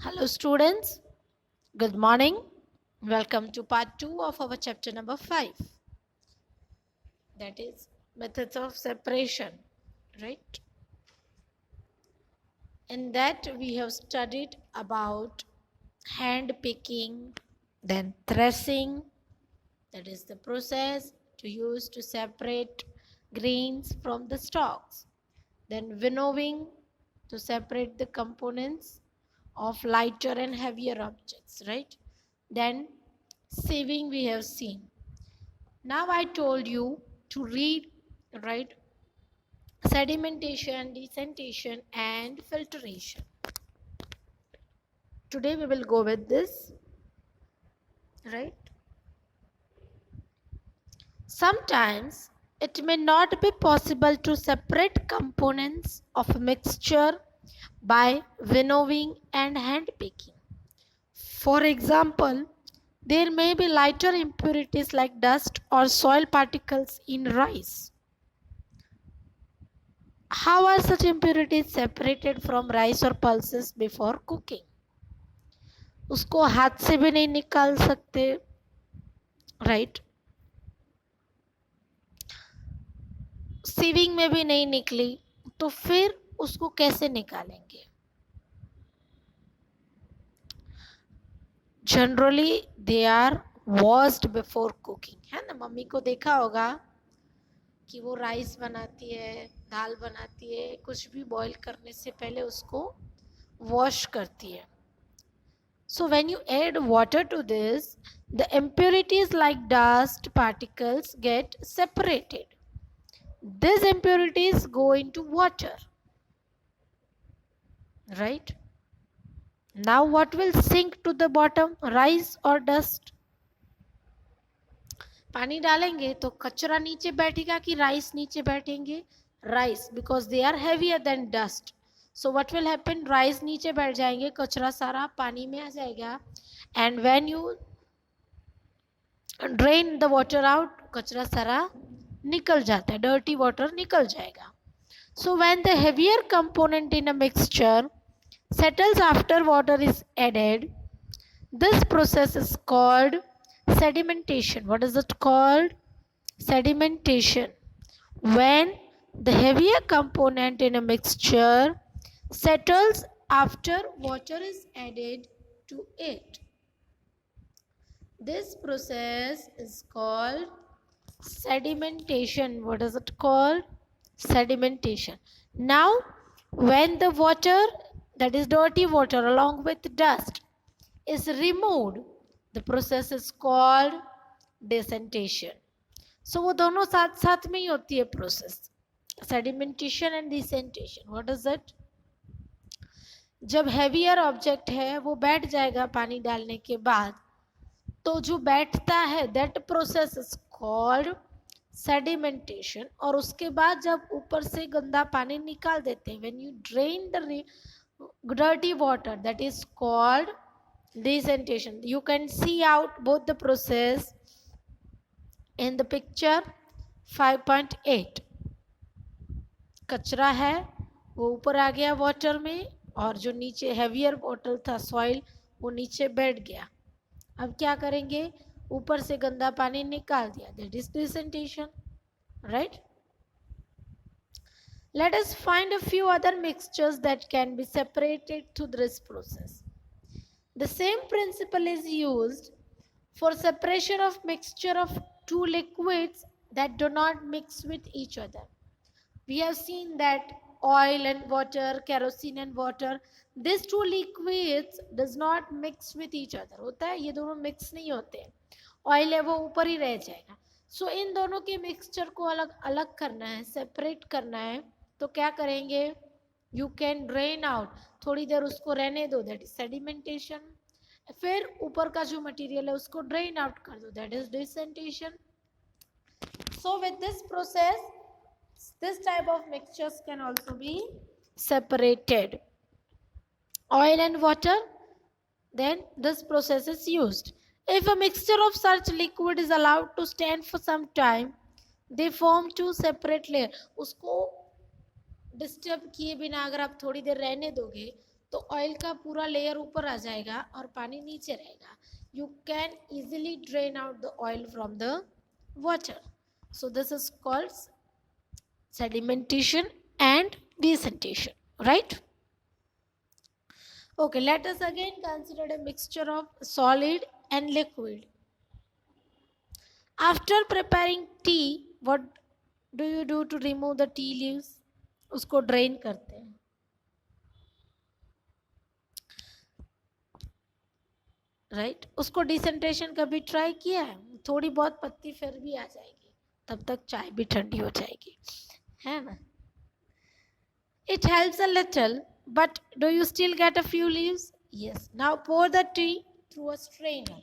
Hello students, good morning. Welcome to part 2 of our chapter number 5. That is methods of separation, right? In that we have studied about hand picking, then threshing, that is the process to use to separate grains from the stalks. Then winnowing to separate the components of lighter and heavier objects, right? Then sieving we have seen. Now I told you to read, right? Sedimentation, descentation, and filtration. Today we will go with this, right? Sometimes it may not be possible to separate components of a mixture by winnowing and hand picking. For example, there may be lighter impurities like dust or soil particles in rice. How are such impurities separated from rice or pulses before cooking? उसको हाथ से भी नहीं निकाल सकते, right? Sieving में भी नहीं निकली तो फिर उसको कैसे निकालेंगे? Generally they are washed before cooking, है ना? मम्मी को देखा होगा कि वो राइस बनाती है, दाल बनाती है, कुछ भी बॉईल करने से पहले उसको वॉश करती है. So when you add water to this, the impurities like dust particles get separated. These impurities go into water, right? Now what will sink to the bottom, rice or dust? पानी डालेंगे तो कचरा नीचे बैठेगा कि rice नीचे बैठेंगे? Rice, because they are heavier than dust. So what will happen? Rice नीचे बैठ जाएंगे, कचरा सारा पानी में आ जाएगा. And when you drain the water out, कचरा सारा निकल जाता है, dirty water निकल जाएगा. So when the heavier component in a mixture settles after water is added, this process is called sedimentation. What is it called? Sedimentation. When the heavier component in a mixture settles after water is added to it. This process is called sedimentation. What is it called? Sedimentation. Now, when the water, that is dirty water along with dust, is removed, the process is called descentation. So वो दोनों साथ साथ में ही होती है process, sedimentation and descentation. What is it? जब heavier object है वो बैठ जाएगा पानी डालने के बाद, तो जो बैठता है that process is called sedimentation. और उसके बाद जब ऊपर से गंदा पानी निकाल देते हैं, when you drain the dirty water, that is called descentation. You can see out both the process in the picture 5.8. कचरा है वो ऊपर आ गया वाटर में, और जो नीचे हेवियर वाटर था, सॉइल, वो नीचे बैठ गया. अब क्या करेंगे? ऊपर से गंदा पानी निकाल दिया, that is descentation, right? Let us find a few other mixtures that can be separated through this process. The same principle is used for separation of mixture of two liquids that do not mix with each other. We have seen that oil and water, kerosene and water, these two liquids does not mix with each other. होता है, ये दोनों mix नहीं होते हैं. Oil है वो ऊपर ही रह जाएगा. सो इन दोनों के मिक्सचर को अलग अलग करना है, सेपरेट करना है, तो क्या करेंगे? यू कैन ड्रेन आउट, थोड़ी देर उसको रहने दो, दैट इज सेडिमेंटेशन. फिर ऊपर का जो मटेरियल है उसको ड्रेन आउट कर दो, that is decantation. So with this process, this type of mixtures can also be separated. Oil and water, then this process is used. If a mixture of such liquid is allowed to stand for some time, they form two separate layer. उसको disturb किए बिना अगर आप थोड़ी देर रहने दोगे तो oil का पूरा लेयर ऊपर आ जाएगा और पानी नीचे रहेगा. You can easily drain out the oil from the water. So this is called sedimentation and descentation, right? Okay, let us again consider a mixture of solid and liquid. After preparing tea, what do you do to remove the tea leaves? उसको drain करते हैं. Right उसको डिसेंट्रेशन कभी try किया है? थोड़ी बहुत पत्ती फिर भी आ जाएगी, तब तक चाय भी ठंडी हो जाएगी, है ना? It helps a little, but do you still get a few leaves? Yes. Now pour the tea through a strainer.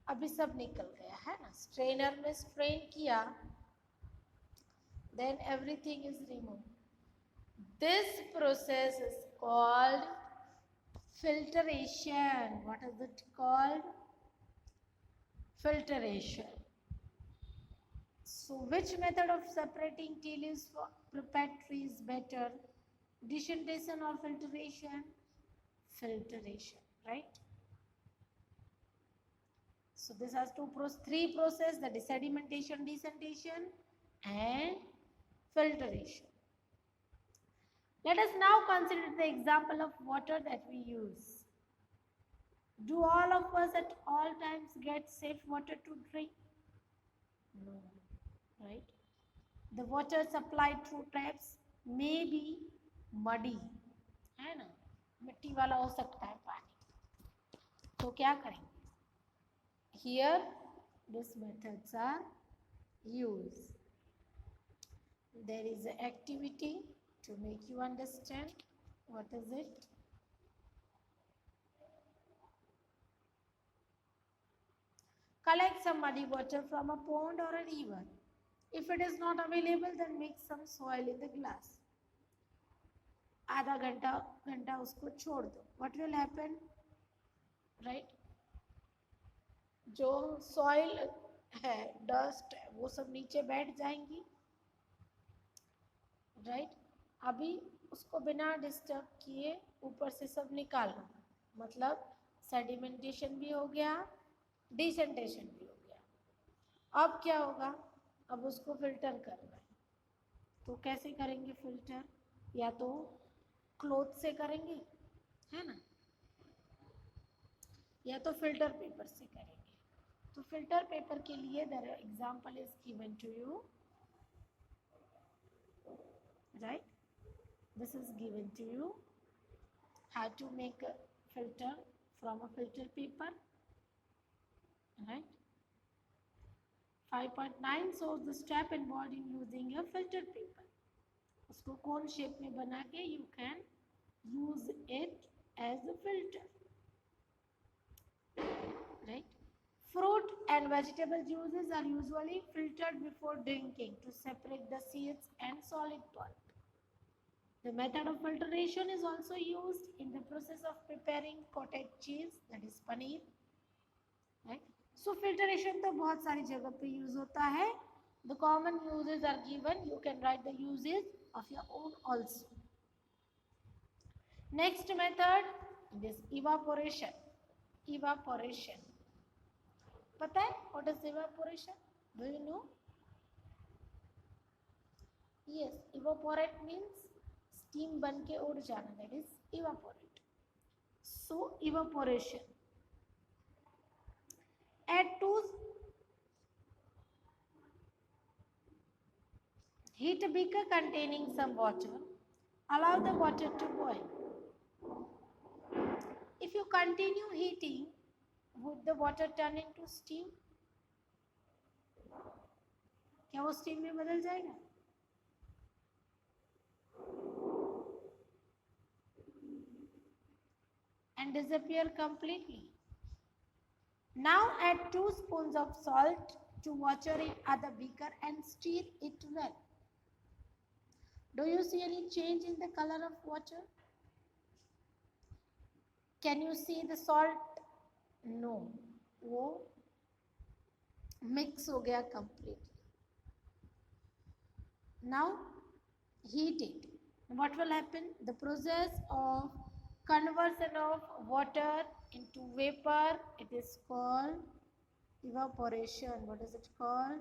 अभी सब निकल गया है ना, स्ट्रेनर में स्ट्रेन किया, then everything is removed. This process is called filtration. What is it called? Filtration. So which method of separating tea leaves for prepared tea is better? Decantation or filtration? Filtration, right? So this has three processes, that is sedimentation, decantation and filtration. Let us now consider the example of water that we use. Do all of us at all times get safe water to drink? No, right? The water supplied through taps may be muddy, है ना, मिट्टी वाला हो सकता है पानी, तो क्या करेंगे? Here these methods are used. There is an activity to make you understand. What is it? Collect some muddy water from a pond or a river. If it is not available, then mix some soil in the glass. आधा घंटा उसको छोड़ दो. What will happen? Right? जो soil है, dust है, वो सब नीचे बैठ जाएंगी. राइट अभी उसको बिना डिस्टर्ब किए ऊपर से सब निकालो, मतलब सेडिमेंटेशन भी हो गया, डिसेंटेशन भी हो गया. अब क्या होगा? अब उसको फिल्टर करना है. तो कैसे करेंगे फिल्टर? या तो क्लॉथ से करेंगे, है ना, या तो फिल्टर पेपर से करेंगे. तो फिल्टर पेपर के लिए the example is given to you. Right, this is given to you how to make a filter from a filter paper. Right, 5.9 shows the step involved in using a filter paper. उसको कौन shape में बना के you can use it as a filter. Right, fruit and vegetable juices are usually filtered before drinking to separate the seeds and solid pulp. The method of filtration is also used in the process of preparing cottage cheese, that is paneer. Right? So filtration तो बहुत सारी जगह पे use होता है. The common uses are given. You can write the uses of your own also. Next method is evaporation. Evaporation. पता है what is evaporation? Do you know? Yes, evaporate means steam बन के उड़ जाना, that is evaporate. So evaporation. Add 2 heat a beaker containing some water. Allow the water to boil. If you continue heating, would the water turn into steam? क्या वो steam में बदल जाएगा? And disappear completely. Now add 2 spoons of salt to water in other beaker and stir it well. Do you see any change in the color of water? Can you see the salt? No, वो mix हो गया completely. Now heat it. What will happen? The process of conversion of water into vapor, it is called evaporation. What is it called?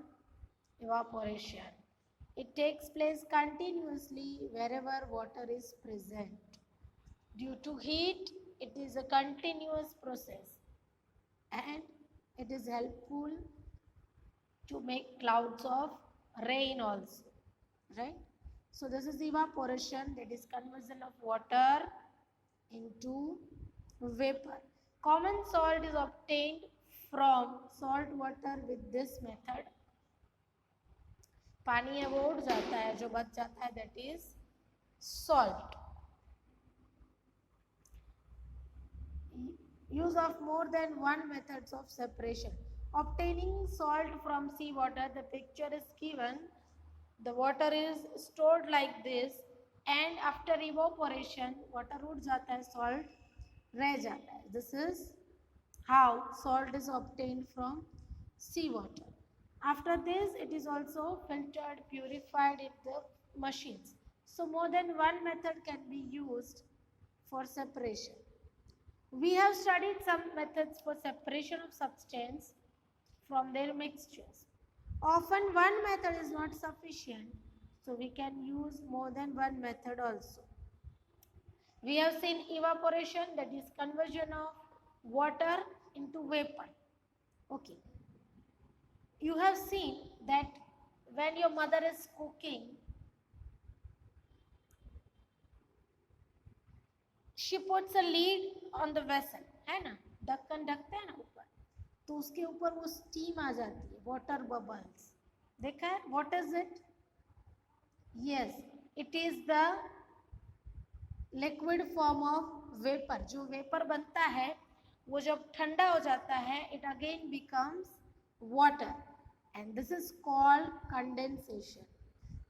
Evaporation. It takes place continuously wherever water is present. Due to heat, it is a continuous process and it is helpful to make clouds of rain also, right? So this is evaporation, that is conversion of water into vapor. Common salt is obtained from salt water with this method. पानी है वो उड़ जाता है, जो बच जाता है that is salt. Use of more than one methods of separation. Obtaining salt from seawater, the picture is given. The water is stored like this and after evaporation, water उड़ जाता है, salt रह जाता है. This is how salt is obtained from seawater. After this, it is also filtered, purified in the machines. So more than one method can be used for separation. We have studied some methods for separation of substance from their mixtures. Often one method is not sufficient, so we can use more than one method also. We have seen evaporation, that is conversion of water into vapor. Okay. You have seen that when your mother is cooking, she puts a lid on the vessel, है ना, ढक्कन ढकते हैं ना ऊपर, तो उसके ऊपर वो स्टीम आ जाती है, वाटर बबल्स. देखा है? What is it? Yes, it is the liquid form of vapour. जो वेपर बनता है वो जब ठंडा हो जाता है, it again becomes water, and this is called condensation.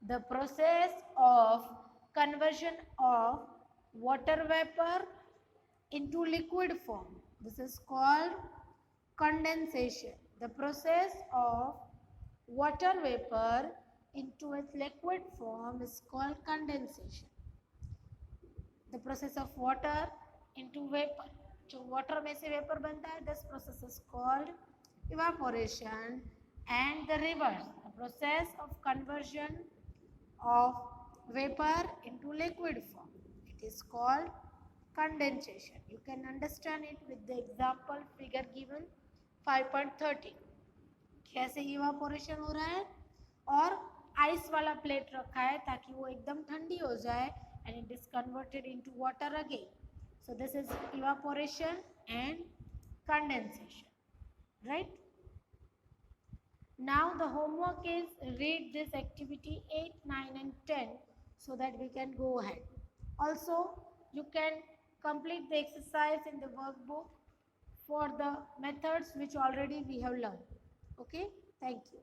The process of conversion of water vapor into liquid form, this is called condensation. The process of water vapor into its liquid form is called condensation. The process of water into vapor, जो water में से vapor बनता है, this process is called evaporation. And the reverse, the process of conversion of vapor into liquid form, it is called condensation. You can understand it with the example figure given 5.13. कैसे evaporation हो रहा है, और ice वाला plate रखा है ताकि वो एकदम ठंडी हो जाए and it is converted into water again. So this is evaporation and condensation, right? Now the homework is read this activity 8, 9 and 10 so that we can go ahead. Also, you can complete the exercise in the workbook for the methods which already we have learned. Okay, thank you.